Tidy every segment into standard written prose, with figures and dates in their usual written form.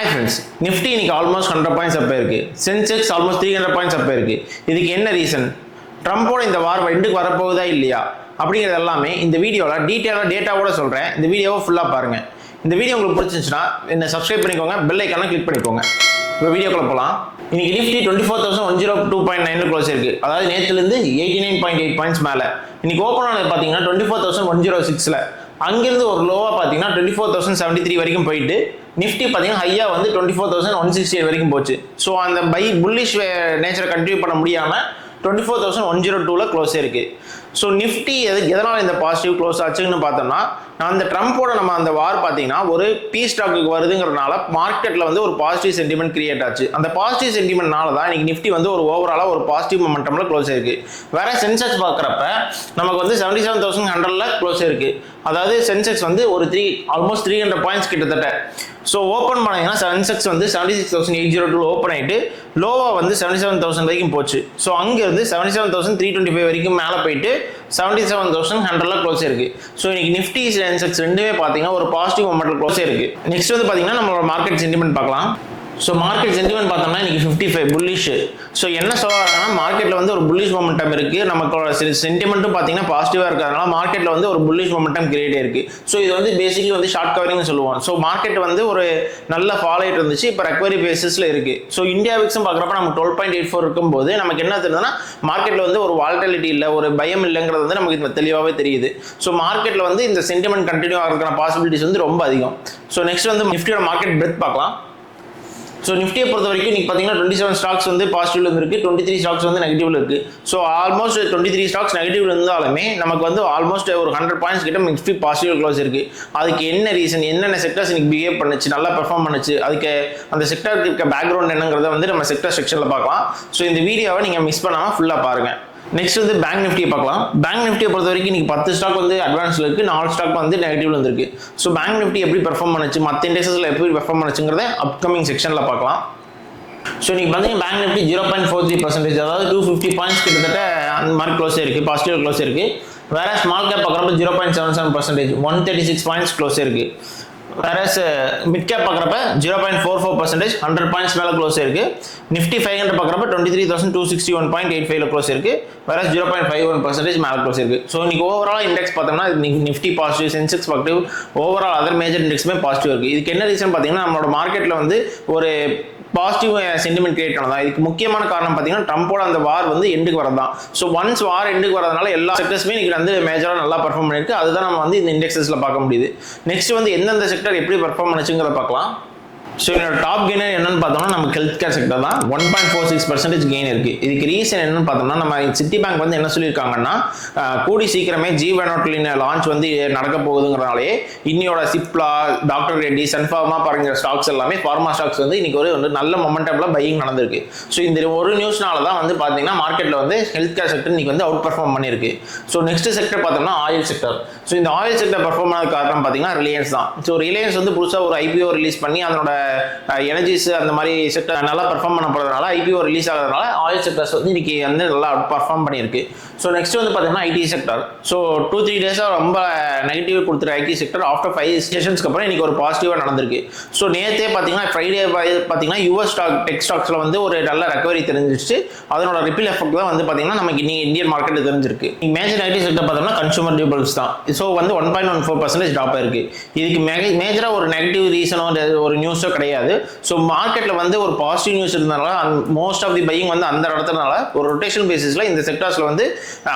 Hi friends, Nifty இன்னைக்கு almost 100 points up இருக்கு. Sensex almost 300 points up இருக்கு. இதுக்கு என்ன ரீசன்? ட்ரம்போட இந்த வார் எண்டுக்கு வரப்போகுதா இல்லையா அப்படிங்கிறது எல்லாமே இந்த வீடியோவில் டீட்டெயிலாக டேட்டாவோட சொல்கிறேன். இந்த வீடியோவை ஃபுல்லாக பாருங்கள். இந்த வீடியோ உங்களுக்கு பிடிச்சிருந்துச்சுன்னா என்ன சப்ஸ்கிரைப் பண்ணிக்கோங்க, பெல் ஐக்கான கிளிக் பண்ணிக்கோங்க. இப்போ வீடியோக்குள்ள போகலாம். இன்னைக்கு நிஃப்டி 24,102.9 க்ளோஸ் இருக்குது. அதாவது நேற்றுலேருந்து 89.8 பாயிண்ட்ஸ் மேலே. இன்னைக்கு ஓப்பன் ஆனது பார்த்தீங்கன்னா 24,106ல். அங்கிருந்து ஒரு லோவாக பார்த்தீங்கன்னா 24,073 வரைக்கும் போயிட்டு நிஃப்டி பார்த்தீங்கன்னா ஹையாக வந்து 24,168 வரைக்கும் போச்சு. ஸோ அந்த புல்லிஷ் நேச்சரை கண்டினியூ பண்ண முடியாமல் 24,102ல் க்ளோஸ் இருக்குது. ஸோ நிஃப்டி எதனால் இந்த பாசிட்டிவ் க்ளோஸ் ஆச்சுன்னு பார்த்தோம்னா, அந்த ட்ரம்போட அந்த வார் பார்த்தீங்கன்னா ஒரு பீ ஸ்டாக்குக்கு வருதுங்கிறதுனால மார்க்கெட்டில் வந்து ஒரு பாசிட்டிவ் சென்டிமெண்ட் கிரியேட் ஆச்சு. அந்த பாசிட்டிவ் சென்டிமெண்ட்னால தான் இன்னைக்கு நிஃப்டி வந்து ஒரு ஓவராலாக ஒரு பாசிட்டிவ் மொமெண்டமில் க்ளோஸ் ஆயிருக்கு. வேற சென்செக்ஸ் பார்க்குறப்ப நமக்கு வந்து 77,100ல் க்ளோஸ் ஆயிருக்கு. அதாவது சென்செக்ஸ் வந்து ஒரு ஆல்மோஸ்ட் 300 பாயிண்ட்ஸ் கிட்டத்தட்ட. ஸோ ஓப்பன் பண்ணீங்கன்னா சென்செக்ஸ் வந்து 76,802 ஓப்பன் ஆகிட்டு லோவா வந்து 77,000 வரைக்கும் போச்சு. ஸோ அங்கேருந்து 77,325 வரைக்கும் மேலே போயிட்டு 77,100ல் க்ளோஸ் இருக்கு. ஸோ இன்னைக்கு நிஃப்டி சென்செக்ஸ் ரெண்டுமே பார்த்தீங்கன்னா ஒரு பாசிட்டிவ் மொமெண்ட்ல க்ளோஸ் இருக்கு. நெக்ஸ்ட் வந்து பார்த்தீங்கன்னா நம்மளோட மார்க்கெட் சென்டிமெண்ட் பார்க்கலாம். ஸோ மார்க்கெட் சென்டிமெண்ட் பார்த்தோம்னா இன்னைக்கு 55 புல்லிஷ். ஸோ என்ன சொல்றாங்கன்னா மார்க்கெட்டில் வந்து ஒரு புல்லிஷ் மொமெண்டம் இருக்கு. நமக்கு சென்டிமெண்ட்டும் பார்த்தீங்கன்னா பாசிட்டிவாக இருக்கிறதுனால மார்க்கெட்டில் வந்து ஒரு புல்லிஷ் மொமெண்டம் கிரியேட் இருக்கு. ஸோ இது வந்து பேசிக்கலி வந்து ஷார்ட் கவரிங்னு சொல்லுவோம். ஸோ மார்க்கெட் வந்து ஒரு நல்ல ஃபால் ஆகிட்டு இருந்துச்சு, இப்போ ரெக்கவரி பேசிஸில் இருக்கு. ஸோ இந்தியா விக்ஸும் பார்க்குறப்ப நம்ம 12.84 இருக்கும்போது நமக்கு என்ன தெரியுதுன்னா மார்க்கெட்டில் வந்து ஒரு வால்டிலிட்டி இல்லை, ஒரு பயம் இல்லைங்கிறது வந்து நமக்கு தெளிவாகவே தெரியுது. ஸோ மார்க்கெட்டில் வந்து இந்த சென்டிமெண்ட் கண்டினியூ ஆகிறதுக்கான பாசிபிலிட்டிஸ் வந்து ரொம்ப அதிகம். ஸோ நெக்ஸ்ட் வந்து நிஃப்டியோட மார்க்கெட் பிரெத் பார்க்கலாம். ஸோ நிஃப்டியை பொறுத்த வரைக்கும் இன்னைக்கு பார்த்தீங்கன்னா 27 ஸ்டாக்ஸ் வந்து பாசிட்டிவ்ல இருக்கு, 23 ஸ்டாக்ஸ் வந்து நெகட்டிவ்ல இருக்கு. ஸோ ஆல்மோஸ்ட் 23 ஸ்டாக்ஸ் நெகட்டிவ்ல இருந்தாலுமே நமக்கு வந்து ஆல்மோஸ்ட் ஒரு 100 பாயிண்ட்ஸ் கிட்ட நிஃப்டி பாசிட்டிவ் க்ளோஸ் இருக்கு. அதுக்கு என்ன ரீசன், என்னென்ன செக்டர்ஸ் இன்னைக்கு பிஹேவ் பண்ணுச்சு, நல்லா பெர்ஃபார்ம் பண்ணுச்சு, அதுக்கு அந்த செக்டருக்கு இருக்க பேக்ரவுண்ட் என்னங்கிறத வந்து நம்ம செக்டர் செக்ஷன்ல பார்க்கலாம். ஸோ இந்த வீடியோவை நீங்க மிஸ் பண்ணாம ஃபுல்லா பாருங்க. நெக்ஸ்ட் வந்து பேங்க் நிஃப்டியை பார்க்கலாம். பேங்க் நிஃப்டியை பொறுத்த வரைக்கும் இன்னைக்கு 10 ஸ்டாக் வந்து அட்வான்ஸ்ல இருக்கு, 4 ஸ்டாக் வந்து நெகட்டிவ்ல இருக்கு. ஸோ பேங்க் நிஃப்டி எப்படி பெர்ஃபார்ம் பண்ணுச்சு, மற்ற இண்டெக்ஸஸ்ல எப்படி பெர்ஃபார்ம் பண்ணுச்சுங்கிறத அப்கமிங் செக்ஷன்ல பார்க்கலாம். ஸோ இன்னைக்கு பார்த்தீங்கன்னா பேங்க் நிஃப்டி 0.43%, அதாவது 250 பாயிண்ட்ஸ் கிட்டத்தட்ட அந்த மாதிரி க்ளோஸ் இருக்கு, பாசிட்டிவ் க்ளோஸ் இருக்கு. வேற ஸ்மால் கேப் பார்க்குறப்ப 0.77%, 136 பாயிண்ட்ஸ் க்ளோஸ் இருக்கு. வேற மிட் கேப் பார்க்குறப்ப 0.44%, 100 பாயிண்ட்ஸ் மேலே க்ளோஸ் இருக்கு. நிஃப்டி 500 பார்க்குறப்ப 23,261.85ல க்ளோஸ் இருக்கு. வேற 0.51% மேலே க்ளோஸ் இருக்கு. ஸோ இன்னைக்கு ஓவரால் இண்டெக்ஸ் பார்த்தோம்னா Nifty positive, Sensex positive, overall other major இண்டெக்ஸுமே பாசிட்டிவ் இருக்கு. இதுக்கு என்ன ரீசன் பார்த்தீங்கன்னா நம்மளோட மார்க்கெட்டில் வந்து ஒரு பாசிட்டிவ் சென்டிமெண்ட் கிரியேட் ஆனதா. இதுக்கு முக்கியமான காரணம் பார்த்தீங்கன்னா ட்ரம்போட அந்த வார் வந்து எண்டுக்கு வரதான். ஸோ ஒன்ஸ் வார் எண்டுக்கு வரதுனால எல்லா செக்டர்ஸுமே இன்னைக்கு வந்து மேஜராக நல்லா பர்ஃபார்ம் பண்ணிருக்கு. அதுதான் நம்ம வந்து இந்த இண்டெக்ஸஸ்ல பார்க்க முடியுது. நெக்ஸ்ட் வந்து எந்தெந்த செக்டர் எப்படி பர்ஃபார்ம் பண்ணுச்சுங்கிறத பார்க்கலாம். ஸோ என்னோட டாப் கெய்னர் என்னன்னு பார்த்தோம்னா நம்ம ஹெல்த் கேர் செக்டர் தான். 1.46% கெயின் இருக்கு. இதுக்கு ரீசன் என்னன்னு பார்த்தோம்னா நம்ம சிட்டி பேங்க் வந்து என்ன சொல்லியிருக்காங்கன்னா கூடி சீக்கிரமே ஜீவனோட்லின் லான்ச் வந்து நடக்க போகுதுங்கிறனாலே இன்னையோட சிப்லா, டாக்டர் ரெட்டி, சன்ஃபார்மா பாருங்கிற ஸ்டாக்ஸ் எல்லாமே ஃபார்மா ஸ்டாக்ஸ் வந்து இன்னைக்கு ஒரு நல்ல மொமெண்டம்ல பையிங் நடந்திருக்கு. ஸோ இந்த ஒரு நியூஸ்னால தான் வந்து பார்த்தீங்கன்னா மார்க்கெட்டில் வந்து ஹெல்த் கேர் செக்டர் இன்னைக்கு வந்து அவுட் பர்ஃபார்ம் பண்ணியிருக்கு. ஸோ நெக்ஸ்ட் செக்டர் பார்த்தோம்னா ஆயில் செக்டர். ஸோ இந்த ஆயில் செக்டர் பர்ஃபார்ம் ஆனது காரணம் பார்த்தீங்கன்னா ரிலையன்ஸ் தான். ஸோ ரிலையன்ஸ் வந்து புதுசாக ஒரு ஐபிஓ ரிலீஸ் பண்ணி அதனோட எனர்ஜிஸ் அந்த மாதிரி செக்டர் நல்லா பெர்ஃபார்ம் பண்ண போறதுனால ஐபிஓ ரிலீஸ் ஆகிறதுனால ஆயில் செக்டர்ஸ் வந்து இன்னைக்கு வந்து நல்லா பெர்ஃபார்ம் பண்ணியிருக்கு. ஸோ நெக்ஸ்ட் வந்து பார்த்தீங்கன்னா ஐடி செக்டர். ஸோ 2-3 டேஸாக ரொம்ப நெகட்டிவ் கொடுத்துரு ஐடி செக்டர். ஆஃப்டர் 5 செஷன்ஸ்க்கு அப்புறம் இன்னைக்கு ஒரு பாசிட்டிவாக நடந்திருக்கு. ஸோ நேற்றே பார்த்தீங்கன்னா ஃப்ரைடே பார்த்தீங்கன்னா யூஎஸ் ஸ்டாக் டெக் ஸ்டாக்ஸில் வந்து ஒரு நல்ல ரெக்கவரி தெரிஞ்சிச்சு. அதனோட ரிப்பில் எஃபெக்ட் தான் வந்து பார்த்தீங்கன்னா நமக்கு இன்னைக்கு இந்தியன் மார்க்கெட் தெரிஞ்சிருக்கு. மேஜர் ஐடி செக்டர் பார்த்தோம்னா கன்சூமர் டியூரபிள்ஸ் தான். ஸோ வந்து 1.14% ட்ராப் ஆயிருக்கு. இதுக்கு மேஜராக ஒரு நெகட்டிவ் ரீசனோ ஒரு நியூஸோ கிடையாது. ஸோ மார்க்கெட்டில் வந்து ஒரு பாசிட்டிவ் நியூஸ் இருந்தனால மோஸ்ட் ஆஃப் தி பையிங் வந்து அந்த இடத்துலனால ஒரு ரொட்டேஷன் பேசிஸில் இந்த செக்டர்ஸில் வந்து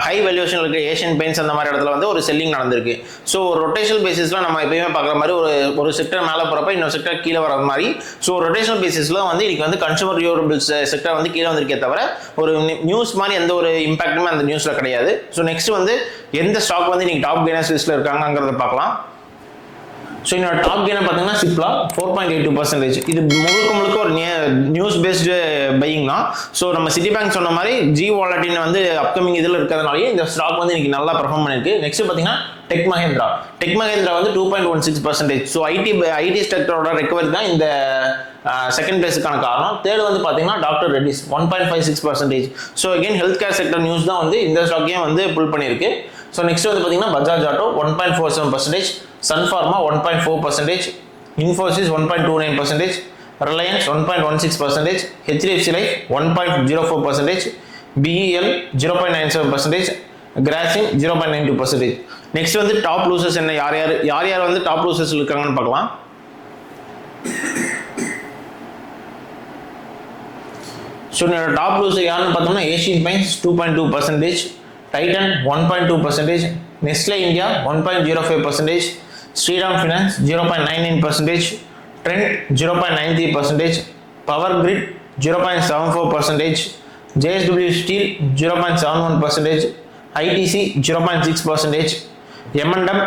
ஹை வேல்யூஷன் இருக்க ஏஷியன் பெயிண்ட்ஸ் அந்த மாதிரி இடத்துல வந்து ஒரு செல்லிங் நடந்திருக்கு. ஸோ ஒரு ரொட்டேஷனல் பேசிஸில் நம்ம எப்பயுமே பார்க்குற மாதிரி ஒரு செக்டர் மேலே போகிறப்ப இன்னொரு செக்டர் கீழே வர மாதிரி. ஸோ ரொட்டேஷனல் பேசிஸில் வந்து இன்னைக்கு வந்து கன்சூமர் டியூரபிள்ஸ் செக்டர் வந்து கீழே வந்திருக்கே தவிர ஒரு நியூஸ் மாதிரி எந்த ஒரு இம்பாக்ட்டுமே அந்த நியூஸில் கிடையாது. ஸோ நெக்ஸ்ட் வந்து எந்த ஸ்டாக் வந்து இன்னைக்கு டாப் கெய்னர்ஸ் லிஸ்ட்டில் இருக்காங்கிறத பார்க்கலாம். ஸோ என்னோட டாப் கெய்னர் பார்த்தீங்கன்னா சிப்லா 4.82%. இது முழுக்க ஒரு நியூஸ் பேஸ்டு பையிங் தான். ஸோ நம்ம சிட்டி பேங்க் சொன்ன மாதிரி ஜி வாலட்டின் வந்து அப்கமிங் இதில் இருக்கிறதுனாலே இந்த ஸ்டாக் வந்து இன்னைக்கு நல்லா பெர்ஃபார்ம் பண்ணிருக்கு. நெக்ஸ்ட் பார்த்தீங்கன்னா டெக் மஹேந்திரா வந்து 2.16%. ஸோ ஐடி செக்டரோட ரெக்கவரி தான் இந்த செகண்ட் பிளேஸுக்கான காரணம். தேர்ட் வந்து பார்த்தீங்கன்னா doctor Reddy's 1.56%. So again health care sector news தான் வந்து இந்த ஸ்டாக்கையும் வந்து புல் பண்ணியிருக்கு. ஸோ நெக்ஸ்ட் வந்து பார்த்தீங்கன்னா Bajaj auto 1.47%, Sun Pharma 1.4%, Infosys 1.29%, Reliance 1.16%, HDFC Life 1.04%, BEL 0.97%, Grasim 0.92%. Next வந்து டாப் லூசர்ஸ் என்ன, யார் யார் வந்து டாப் லூசர்ஸ் இருக்காங்கன்னு பார்க்கலாம். ஸோ என்னோட டாப் லூசர் யாருன்னு பார்த்தோம்னா Asian paints 2.2%, Titan 1.2%, Nestle India 1.05%, Shriram finance 0.99%, Trent 0.93%, power grid 0.74%, JSW steel 0.71%, ITC 0.6%, M&M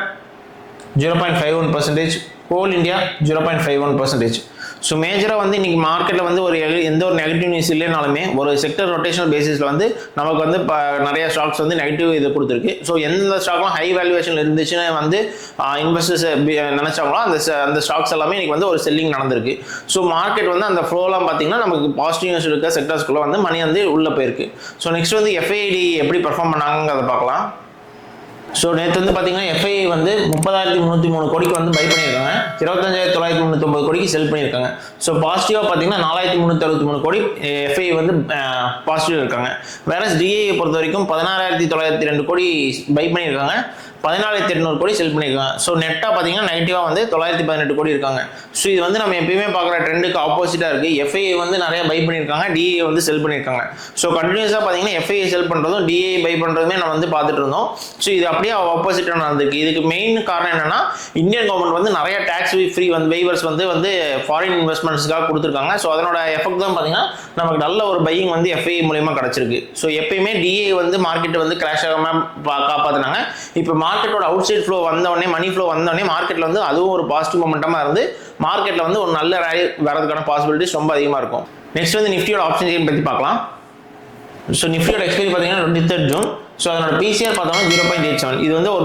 0.51%, coal India 0.51%. So மேஜராக வந்து இன்றைக்கி மார்க்கெட்டில் வந்து எந்த ஒரு நெகட்டிவ் நியூஸ் இல்லைனாலுமே ஒரு செக்டர் ரொட்டேஷனல் பேசிஸில் வந்து நமக்கு வந்து நிறைய ஸ்டாக்ஸ் வந்து நெகட்டிவ் இது கொடுத்துருக்கு. ஸோ எந்த ஸ்டாக்லாம் ஹை வேல்யூவேஷன் இருந்துச்சுன்னு வந்து இன்வெஸ்டர்ஸ் நினச்சாங்களோ அந்த ஸ்டாக்ஸ் எல்லாமே இன்றைக்கி வந்து ஒரு செல்லிங் நடந்திருக்கு. ஸோ மார்க்கெட் வந்து அந்த ஃப்ளோலாம் பார்த்தீங்கன்னா நமக்கு பாசிட்டிவ் நியூஸ் இருக்க செக்டர்ஸ்குள்ளே வந்து மணி வந்து உள்ளே போயிருக்கு. ஸோ நெக்ஸ்ட் வந்து FID எப்படி பர்ஃபார்ம் பண்ணாங்கிறத பார்க்கலாம். ஸோ நேற்று வந்து பார்த்தீங்கன்னா FII வந்து 30,303 கோடிக்கு வந்து பை பண்ணியிருக்காங்க, 25,999 கோடிக்கு செல் பண்ணியிருக்காங்க. ஸோ பாசிட்டிவாக பார்த்தீங்கன்னா 4,363 கோடி FII வந்து பாசிட்டிவ் இருக்காங்க. வேற DII பொறுத்த வரைக்கும் 16,902 கோடி பை பண்ணியிருக்காங்க, 14,800 கோடி செல் பண்ணியிருக்காங்க. ஸோ நெட்டாக பார்த்தீங்கன்னா நெகட்டிவாக வந்து 918 கோடி இருக்காங்க. ஸோ இது வந்து நம்ம எப்பயுமே பார்க்குற ட்ரெண்டுக்கு ஆப்போசிட்டாக இருக்குது. FII வந்து நிறைய பை பண்ணியிருக்காங்க, DII வந்து செல் பண்ணியிருக்காங்க. ஸோ கண்டினியூஸாக பார்த்தீங்கன்னா FII செல் பண்ணுறதும் DII பை பண்ணுறதுமே நம்ம வந்து பார்த்துட்டு இருந்தோம். ஸோ இது அப்படியே ஆப்போசிட்டாக நடந்திருக்கு. இதுக்கு மெயின் காரணம் என்னன்னா இந்தியன் கவர்மெண்ட் வந்து நிறைய டேக்ஸ் ஃப்ரீ வந்து வெய்வர்ஸ் வந்து ஃபாரின் இன்வெஸ்ட்மெண்ட்ஸ்க்காக கொடுத்துருக்காங்க. ஸோ அதனோட எஃபெக்ட் தான் பார்த்தீங்கன்னா நமக்கு நல்ல ஒரு பையிங் வந்து FII மூலியமாக கிடச்சிருக்கு. ஸோ எப்பயுமே DII வந்து மார்க்கெட் வந்து கிராஷ் ஆகாமல் காப்பாற்றினாங்க. இப்போ மார்க்கெட்டோட அவுட் சைட் ஃப்ளோ வந்தவொடனே, மணி ஃப்ளோ வந்தவொடனே மார்க்கெட்டில் வந்து அதுவும் ஒரு பாசிட்டிவ் மொமெண்டமாக இருந்து மார்க்கெட்டில் வந்து ஒரு நல்ல ரேலி வரதுக்கான பாசிபிலிட்டிஸ் ரொம்ப அதிகமாக இருக்கும். நெக்ஸ்ட் வந்து நிஃப்டியோட ஆப்ஷன் செயின் பற்றி பார்க்கலாம். ஸோ நிஃப்டியோட எக்ஸ்பைரி பார்த்தீங்கன்னா 23 ஜூன். ஸோ அதனோட PCR பார்த்தோம்னா 0.87. இது வந்து ஒரு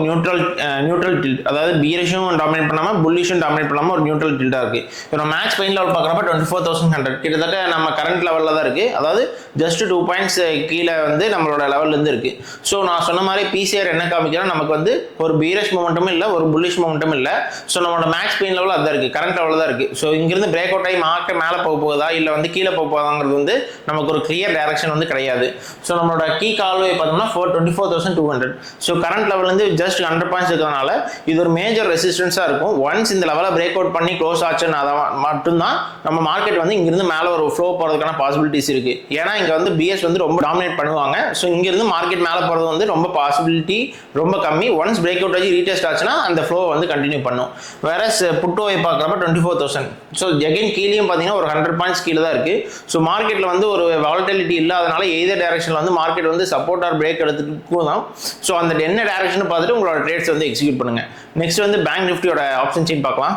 நியூட்ரல் டில்ட், அதாவது பீரிஷும் டாமினேட் பண்ணாமல் புல்லிஷும் டாமினேட் பண்ணாமல் ஒரு நியூட்ரல் டில்ட்டாக இருக்குது. இதோட மேக்ஸ் பெயின் லெவல் பார்க்குறப்ப 24,100 கிட்டத்தட்ட நம்ம கரண்ட் லெவலில் தான் இருக்குது. அதாவது ஜஸ்ட் 2 பாயிண்ட்ஸ் கீழே வந்து நம்மளோட லெவல்லேருந்து இருக்குது. ஸோ நான் சொன்ன மாதிரி PCR என்ன காமிக்கிறோம், நமக்கு வந்து ஒரு பீரிஷ் மொமெண்ட்டும் இல்லை, ஒரு புல்லிஷ் மொமெண்ட்டும் இல்லை. ஸோ நம்மளோட மேக்ஸ் பெயின் லெவல் அதான் இருக்குது, கரண்ட் லெவலில் தான் இருக்குது. ஸோ இங்கிருந்து பிரேக் அவுட் ஆகி மார்க்கெட் மேலே போக போகுதா இல்லை வந்து கீழே போக போகுதாங்கிறது வந்து நமக்கு ஒரு கிளியர் டைரக்ஷன் வந்து கிடையாது. ஸோ நம்மளோட கீ கால்வே பார்த்தோம்னா 24,200. ஸோ கரண்ட் லெவல்லேருந்து ஜஸ்ட் 100 பாயிண்ட்ஸ் இருக்கிறதுனால இது ஒரு மேஜர் ரெசிஸ்டன்ஸாக இருக்கும். ஒன்ஸ் இந்த லெவலை பிரேக் அவுட் பண்ணி க்ளோஸ் ஆச்சுன்னு அதை மட்டும்தான் நம்ம மார்க்கெட் வந்து இங்கிருந்து மேலே ஒரு ஃப்ளோ போகிறதுக்கான பாசிபிலிட்டிஸ் இருக்குது. ஏன்னா இங்கே வந்து BS வந்து ரொம்ப டாமினேட் பண்ணுவாங்க. ஸோ இங்கிருந்து மார்க்கெட் மேலே போகிறது வந்து ரொம்ப பாசிபிலிட்டி ரொம்ப கம்மி. ஒன்ஸ் பிரேக் அவுட் ஆகி ரீடெஸ்ட் ஆச்சுன்னா அந்த ஃப்ளோ வந்து கண்டினியூ பண்ணும். வேற புட்டோவை பார்க்குறப்ப 24,000. ஸோ அகைன் கீழேயும் பார்த்தீங்கன்னா ஒரு 100 பாயிண்ட்ஸ் கீழே தான் இருக்குது. ஸோ மார்க்கெட்டில் வந்து ஒரு வாலட்டிலிட்டி இல்லாதனால எய்தர் டைரக்ஷனில் வந்து மார்க்கெட் வந்து சப்போர்ட் ஆர் பிரேக் எடுத்துட்டு தான். ஸோ அந்த என்ன டைரக்ஷன் பார்த்துட்டு உங்களோட ட்ரேட்ஸ் வந்து எக்ஸிக்யூட் பண்ணுங்க. நெக்ஸ்ட் வந்து பேங்க் நிஃப்டியோட ஆப்ஷன் செயின் பார்க்கலாம்.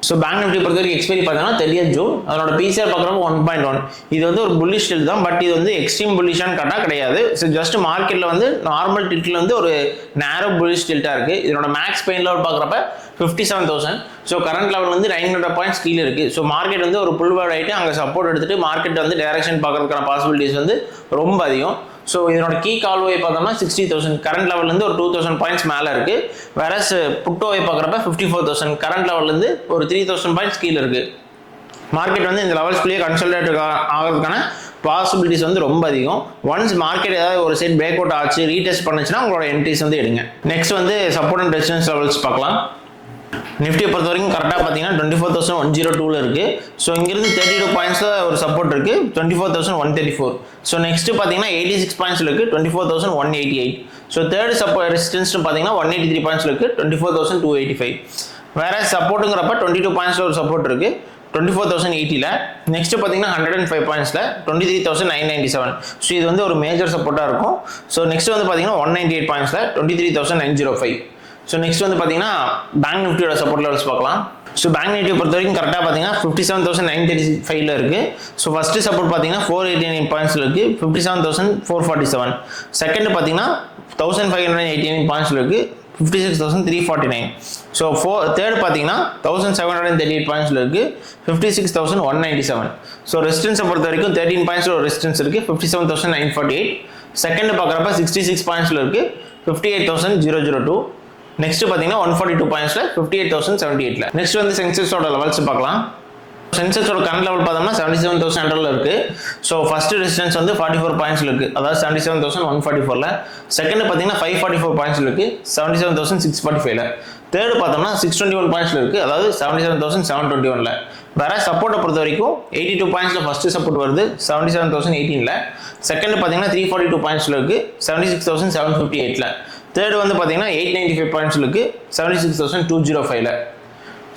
ஸோ பேங்க் நிஃப்டி பொறுத்த வரைக்கும் எக்ஸ்பைரி பார்த்தீங்கன்னா 30 ஜூன். அதனோட PCR பார்க்குறப்ப 1.1. இது வந்து ஒரு புல்லிஷ் டில்ட் தான், பட் இது வந்து எக்ஸ்ட்ரீம் புல்லிஷான்னு கேட்டால் கிடையாது. ஸோ ஜஸ்ட் மார்க்கெட்டில் வந்து நார்மல் டில்ட்டில் வந்து ஒரு நேரோ புல்லிஷ் டில்ட்டாக இருக்குது. இதனோட மேக்ஸ் பெயின் லெவல் பார்க்குறப்ப 57,000. ஸோ கரண்ட் லெவல் வந்து 900 பாயிண்ட்ஸ் கீழே இருக்குது. ஸோ மார்க்கெட் வந்து ஒரு புல்வேர்ட் ஆகிட்டு அங்கே சப்போர்ட் எடுத்துகிட்டு மார்க்கெட் வந்து டைரக்ஷன் பார்க்கறதுக்கான பாசிபிலிட்டிஸ் வந்து ரொம்ப அதிகம். ஸோ இதனோட கீ கால்வே பார்த்தோம்னா 60,000. கரண்ட் லெவல்லேருந்து ஒரு 2,000 பாயிண்ட்ஸ் மேலே இருக்குது. வேற புட்டோவை பார்க்குறப்ப 54,000. கரண்ட் லெவல்லேருந்து ஒரு 3,000 பாயிண்ட்ஸ் கீழே இருக்குது. மார்க்கெட் வந்து இந்த லெவல்ஸ்குள்ளேயே கன்சல்டேட் ஆகிறதுக்கான பாசிபிலிட்டிஸ் வந்து ரொம்ப அதிகம். ஒன்ஸ் மார்க்கெட் ஏதாவது ஒரு சைட் பிரேக் அவுட் ஆச்சு, ரீடெஸ்ட் பண்ணுச்சுன்னா உங்களோட என்ட்ரிஸ் வந்து எடுங்க. நெக்ஸ்ட் வந்து சப்போர்ட் அண்ட் ரெசிஸ்டன்ஸ் லெவல்ஸ் பார்க்கலாம். நிஃப்டியை பொறுத்த வரைக்கும் கரெக்டாக பார்த்தீங்கன்னா 24,102 இருக்குது. ஸோ இங்கிருந்து 32 பாயிண்ட்ஸில் ஒரு சப்போர்ட் இருக்குது, 24,134. ஸோ நெக்ஸ்ட் பார்த்தீங்கன்னா 86 பாயிண்ட்ஸில் இருக்குது, 24,188. ஸோ தேர்ட் ரெசிஸ்டன்ஸ் பார்த்தீங்கன்னா 183 பாயிண்ட்ஸில் இருக்குது, 24,285. வேற சப்போர்ட்டுங்கிறப்ப 22 பாயிண்ட்ஸில் ஒரு சப்போர்ட் இருக்குது, 24,080. நெக்ஸ்ட் பார்த்தீங்கன்னா 105 பாயிண்ட்ஸில் 23,997. ஸோ இது வந்து ஒரு மேஜர் சப்போர்ட்டாக இருக்கும். ஸோ நெக்ஸ்ட் வந்து பார்த்தீங்கன்னா 198 பாயிண்ட்ஸில் 23,905. ஸோ நெக்ஸ்ட் வந்து பார்த்தீங்கன்னா பேங்க் நிஃப்டியோட சப்போர்ட் லெவல்ஸ் பார்க்கலாம். ஸோ பேங்க் நிஃப்டி பொறுத்த வரைக்கும் கரெக்டாக பார்த்தீங்கன்னா 57,935 இருக்குது. ஸோ ஃபஸ்ட்டு சப்போர்ட் பார்த்தீங்கன்னா 489 பாயிண்ட்ஸில் இருக்குது, 57,447. செகண்ட் பார்த்தீங்கன்னா 1,589 பாயிண்ட்ஸில் இருக்குது, 56,349. ஸோ தேர்ட் பார்த்தீங்கன்னா 1,738 பாயிண்ட்ஸில் இருக்குது, 56,197. ஸோ ரெசிஸ்டன்ஸை பொறுத்த வரைக்கும் 13 பாயிண்ட்ஸில் ஒரு ரெசிஸ்டன்ஸ் இருக்குது, 57,948. செகண்ட் பார்க்குறப்ப 66 பாயிண்ட்ஸில் இருக்குது, 58,002. நெக்ஸ்ட் பார்த்தீங்கன்னா 142 பாயிண்ட்ஸில் 58,078. நெக்ஸ்ட் வந்து சென்செக்ஸோட லெவல்ஸ் பார்க்கலாம். சென்செக்ஸோட கரண்ட் லெவல் பார்த்தோம்னா 77,100 இருக்கு. ஸோ ஃபர்ஸ்ட் ரெசிஸ்டன்ஸ் வந்து 44 பாயிண்ட்ஸ் இருக்கு, அதாவது 77,144. செகண்ட் பார்த்தீங்கன்னா 544 பாயிண்ட்ஸ் இருக்கு, 77,645. தேர்டு பார்த்தோம்னா 621 பாயிண்ட்ஸ்ல இருக்கு, அதாவது 77,721. வேற சப்போர்ட்டை பொறுத்த வரைக்கும் 82 பாயிண்ட்ஸ்ல ஃபர்ஸ்ட் சப்போர்ட் வருது 77,018. செகண்ட் பார்த்தீங்கன்னா 342 பாயிண்ட்ஸ்ல இருக்கு 76,758. தேர்டு வந்து பார்த்தீங்கன்னா 895 பாயிண்ட்ஸ்ல இருக்கு 76,205.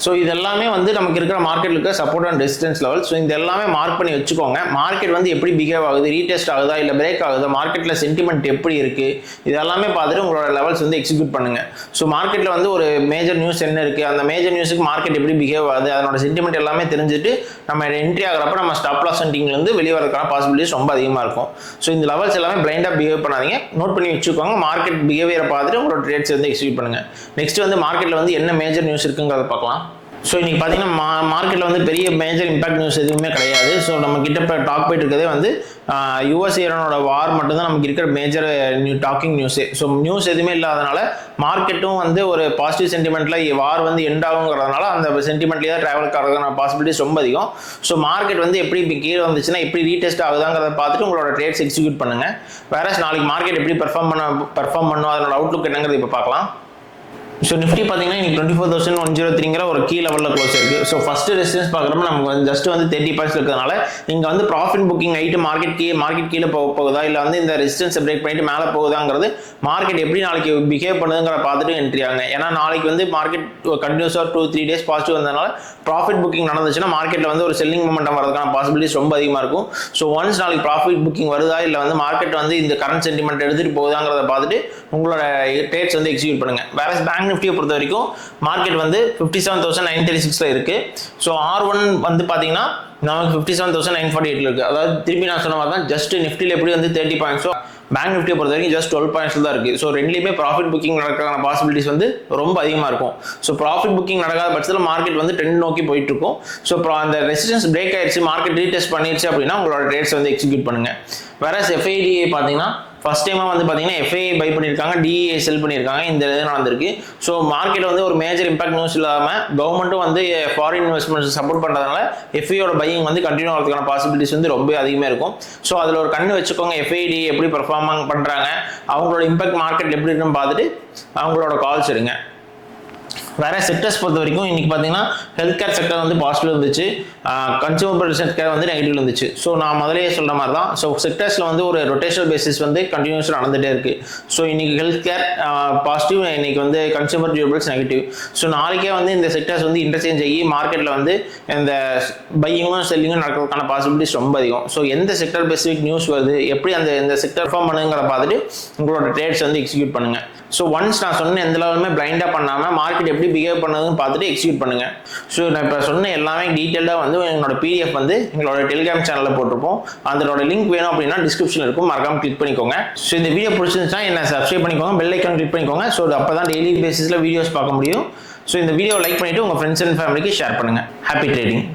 ஸோ இது எல்லாமே வந்து நமக்கு இருக்கிற மார்க்கெட்டில் இருக்க support and resistance level. So இந்த எல்லாமே மார்க் பண்ணி வச்சுக்கோங்க. மார்க்கெட் வந்து எப்படி பிஹேவ் ஆகுது, ரீடெஸ்ட் ஆகுதா இல்லை பிரேக் ஆகுதா, மார்க்கெட்டில் சென்டிமெண்ட் எப்படி இருக்குது, இது எல்லாமே பார்த்துட்டு உங்களோட லெவல்ஸ் வந்து எக்ஸிக்யூட் பண்ணுங்க. ஸோ மார்க்கெட்டில் வந்து ஒரு மேஜர் நியூஸ் என்ன இருக்குது, அந்த மேஜர் நியூஸுக்கு மார்க்கெட் எப்படி பிஹேவ் ஆகுது, அதனோட சென்டிமெண்ட் எல்லாமே தெரிஞ்சுட்டு நம்ம என்ட்ரி ஆகிறப்ப நம்ம ஸ்டாப் லாஸ் சென்டிங்லேருந்து வெளியே வரதுக்கான பாசிபிலிட்டிஸ் ரொம்ப அதிகமாக இருக்கும். ஸோ இந்த லெவல்ஸ் எல்லாமே பிளைண்டாக பிஹேவ் பண்ணாதீங்க, நோட் பண்ணி வச்சுக்கோங்க. மார்க்கெட் பிஹேவியரை பார்த்துட்டு உங்களோட ட்ரேட்ஸ் வந்து எக்ஸிக்யூட் பண்ணுங்க. நெக்ஸ்ட் வந்து மார்க்கெட்டில் வந்து என்ன மேஜர் நியூஸ் இருக்குங்கிறத பார்க்கலாம். ஸோ இன்றைக்கி பார்த்தீங்கன்னா மார்க்கெட்டில் வந்து பெரிய மேஜர் இம்பாக்ட் நியூஸ் எதுவுமே கிடையாது. ஸோ நம்ம கிட்ட இப்போ டாக் போயிட்டு இருக்கிறதே வந்து யுஎஸ் ஈரானோட வார் மட்டும்தான் நமக்கு இருக்கிற major talking news. So news எதுவுமே இல்லாதனால மார்க்கெட்டும் வந்து ஒரு பாசிட்டிவ் சென்டிமெண்ட்டில் வார் வந்து எண்ட் ஆகுங்கிறதுனால அந்த சென்டிமெண்ட்லேயே தான் ட்ராவல் ஆகிறதுக்கான பாசிபிலிட்டிஸ் ரொம்ப அதிகம். ஸோ மார்க்கெட் வந்து எப்படி இப்போ கீழே வந்துச்சுன்னா எப்படி ரீடெஸ்ட் ஆகுதாங்கிறத பார்த்துட்டு உங்களோட ட்ரேட்ஸ் எக்ஸிக்யூட் பண்ணுங்கள். வேற நாளைக்கு மார்க்கெட் எப்படி பெர்ஃபார்ம் பண்ணும் அதனோட அவுட்லுக் என்னங்கிறது இப்போ பார்க்கலாம். ஸோ நிஃப்டி பார்த்தீங்கன்னா இன்னைக்கு 24,103 ஒரு கீ லெவலில் க்ளோஸ் இருக்குது. ஸோ ஃபர்ஸ்ட் ரெசிஸ்டன்ஸ் பார்க்குறப்ப நமக்கு வந்து ஜஸ்ட் வந்து 30 பாயிண்ட்ஸ் இருக்கிறதுனால இங்கே வந்து ப்ராஃபிட் புக்கிங் ஆகிட்டு மார்க்கெட் கீழே போகுதா இல்லை வந்து இந்த ரெசிஸ்டன்ஸை பிரேக் பண்ணிட்டு மேலே போகுதாங்கிறது மார்க்கெட் எப்படி நாளைக்கு பிஹேவ் பண்ணுதுங்கிற பார்த்துட்டு என்ட்ரி ஆகுங்க. ஏன்னா நாளைக்கு வந்து மார்க்கெட் கண்டினியூஸாக 2-3 டேஸ் பாசிட்டிவ் வந்ததுனால ப்ராஃபிட் புக்கிங் நடந்துச்சுன்னா மார்க்கெட்டில் வந்து ஒரு செல்லிங் மொமெண்டம் வரதுக்கான பாசிபிலிட்டிஸ் ரொம்ப அதிகமாக இருக்கும். ஸோ ஒன்ஸ் நாளைக்கு ப்ராஃபிட் புக்கிங் வருதா இல்லை வந்து மார்க்கெட் வந்து இந்த கரண்ட் சென்டிமெண்ட் எடுத்துகிட்டு போகுதாங்கிறத பார்த்துட்டு உங்களோட ட்ரேட்ஸ் வந்து எக்ஸிக்யூட் பண்ணுங்க. வேற பேங்க் நிஃப்டியை பொறுத்த வரைக்கும் மார்க்கெட் வந்து 57,936 இருக்கு. ஸோ R1 வந்து பார்த்தீங்கன்னா நமக்கு 57,948 இருக்கு. அதாவது திருப்பி நான் சொன்ன மாதிரி தான் ஜஸ்ட் நிஃப்டியில் எப்படி வந்து 30 பாயிண்ட்ஸோ பேங்க் நிஃப்டியை பொறுத்த வரைக்கும் ஜஸ்ட் 12 பாயிண்ட்ஸ் தான் இருக்கு. ஸோ ரெண்டுலேயுமே ப்ராஃபிட் புக்கிங் நடக்கிறதுக்கான பாசிபிலிட்டிஸ் வந்து ரொம்ப அதிகமாக இருக்கும். ஸோ ப்ராஃபிட் புக்கிங் நடக்காத பட்சத்தில் மார்க்கெட் வந்து ட்ரெண்ட் நோக்கி போயிட்டு இருக்கும். ஸோ அந்த ரெசிஸ்டன்ஸ் பிரேக் ஆயிடுச்சு, மார்க்கெட் ரீடெஸ்ட் பண்ணிடுச்சு அப்படின்னா உங்களோட ட்ரேட்ஸ் வந்து எக்ஸிக்யூட் பண்ணுங்க. வேற FIDA பார்த்தீங்கன்னா ஃபர்ஸ்ட் டைமாக வந்து பார்த்தீங்கன்னா FIA பை பண்ணியிருக்காங்க, DEA செல் பண்ணியிருக்காங்க. இந்த இது நடந்திருக்கு. ஸோ மார்க்கெட் வந்து ஒரு மேஜர் இம்பாக்ட் நியூஸ் இல்லாமல் கவர்மெண்ட்டும் வந்து ஃபாரின் இன்வெஸ்ட்மெண்ட்ஸ் சப்போர்ட் பண்ணுறதுனால FIAயோட பையிங் வந்து கண்டினியூ ஆகிறதுக்கான பாசிபிலிட்டிஸ் வந்து ரொம்ப அதிகமாக இருக்கும். ஸோ அதில் ஒரு கண்ணு வச்சுக்கோங்க. FIDA எப்படி பெர்ஃபார்ம் பண்ணுறாங்க, அவங்களோட இம்பாக்ட் மார்க்கெட் எப்படி இருக்குன்னு பார்த்துட்டு அவங்களோட கால்ஸ் எடுங்க. வேற செக்டர்ஸ் பொறுத்த வரைக்கும் இன்னைக்கு பார்த்தீங்கன்னா ஹெல்த் கேர் செக்டர் வந்து பாசிட்டிவ் இருந்துச்சு, கன்சூமர் செக்டர் வந்து நெகட்டிவ் இருந்துச்சு. ஸோ நான் முதலே சொல்ற மாதிரி தான். ஸோ செக்டர்ஸில் வந்து ஒரு ரொட்டேஷனல் பேசிஸ் வந்து கண்டினியூஸாக நடந்துகிட்டே இருக்கு. ஸோ இன்னைக்கு ஹெல்த் கேர் பாசிட்டிவ், இன்னைக்கு வந்து கன்சூமர் டியூரபிள்ஸ் நெகட்டிவ். ஸோ நாளைக்கே வந்து இந்த செக்டர்ஸ் வந்து இன்டர்சேஞ்ச் ஆகி மார்க்கெட்டில் வந்து இந்த பையிங்கும் செல்லிங்கும் நடக்கிறதுக்கான பாசிபிலிட்டிஸ் ரொம்ப அதிகம். ஸோ எந்த செக்டர் ஸ்பெசிஃபிக் நியூஸ் வருது, எப்படி இந்த செக்டர் ஃபார்ம் பண்ணுங்கிறத பார்த்துட்டு உங்களோட ட்ரேட்ஸ் வந்து எக்ஸிக்யூட் பண்ணுங்க. ஸோ ஒன்ஸ் நான் சொன்ன எந்த லெவலுமே பிளைண்டாக பண்ணாமல் மார்க்கெட் எப்படி பிஹேவ் பண்ணதுன்னு பார்த்துட்டு எக்ஸிக்யூட் பண்ணுங்க. ஸோ நான் இப்போ சொன்ன எல்லாமே டீட்டெயிலாக வந்து என்னோட PDF வந்து எங்களோட டெலிகிராம் சேனலில் போட்டிருப்போம். அதோட லிங்க் வேணும் அப்படின்னா டிஸ்கிரிப்ஷனில் இருக்கும், மறக்காம கிளிக் பண்ணிக்கோங்க. ஸோ இந்த வீடியோ பிடிச்சிருந்துச்சுன்னா என்ன சப்ஸ்கிரைப் பண்ணிக்கோங்க, பெல் ஐக்கான் கிளிக் பண்ணிக்கோங்க. ஸோ அப்போ தான் டெய்லி பேசிஸில் வீடியோஸ் பார்க்க முடியும். ஸோ இந்த வீடியோ லைக் பண்ணிவிட்டு உங்கள் ஃப்ரெண்ட்ஸ் அண்ட் ஃபேமிலிக்கு ஷேர் பண்ணுங்கள். Happy trading.